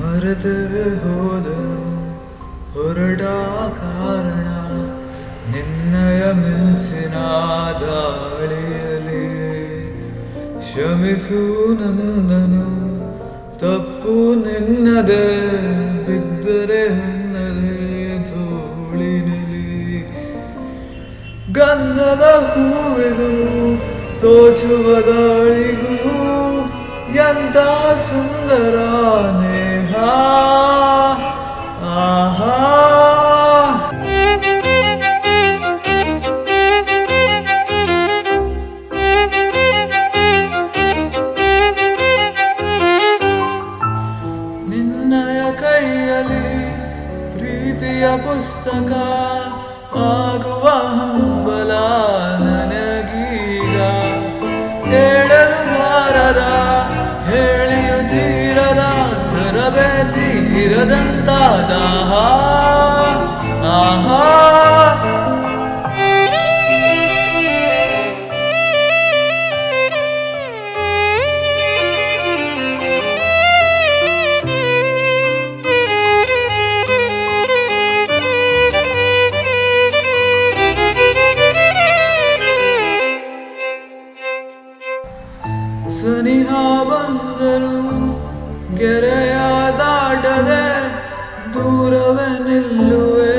ಮರೆತೇ ಹೋದನು ಹೊರಡ ಕಾರಣ ನಿನ್ನಯ ಮಿಂಚಿನ ದಾಳಿಯಲಿ. ಕ್ಷಮಿಸು ನನ್ನನು, ತಪ್ಪು ನಿನ್ನದೇ, ಬಿದ್ದರೆ ನಿನ್ನದೇ ಧೂಳಿನಲಿ. ಗಂಧದ ಹೂವಿದು ತೋಚುವ ದಾಳಿಗೂ ಎಂತ ಸುಂದರ ನೇಹ. ಆಹಾ ನಿನ್ನಯ ಕೈಯಲ್ಲಿ ಪ್ರೀತಿಯ ಪುಸ್ತಕ ಆಗುವ ಹಂಬಲ ನನಗೀಗ. ಹೇಳಲು ಬಾರದ ಹೇಳಿಯುತ್ತೀರದ ತರಬೇತಿ ಇರದಂತ ದಾಹ. ಆಹಾ ಸನಿಹ ಬಂದರು ಕೆರೆಯ ದಾಟದೆ ದೂರವೇ ನಿಲ್ಲುವೆ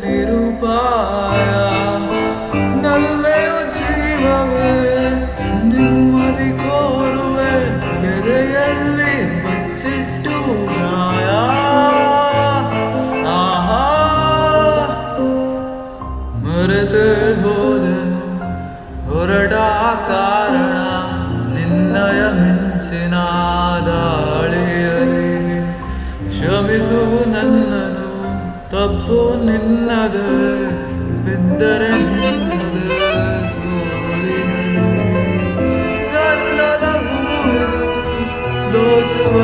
ನಿರುಪಾಯ. ನಲ್ಮೆಯು ಜೀವವೇ ನೆಮ್ಮದಿ ಕೋರುವೆ ಎದೆಯಲ್ಲಿ ಬಚ್ಚಿಟ್ಟು ಗಾಯ. ಆಹಾ ಮರೆತೇ ಹೋದೆನು ಹೊರಡ ಕಾರಣ ನಿನ್ನಯ ಮಿಂಚಿನ ದಾಳಿಯಲಿ. ಕ್ಷಮಿಸು ನನ್ನನು, ತಪ್ಪು ನಿನ್ನದೇ, ಬಿದ್ದರೆ ನಿನ್ನದೇ ಧೂಳಿನಲಿ. ಗಂಧದ ಹೂವಿದು ದೋಚುವ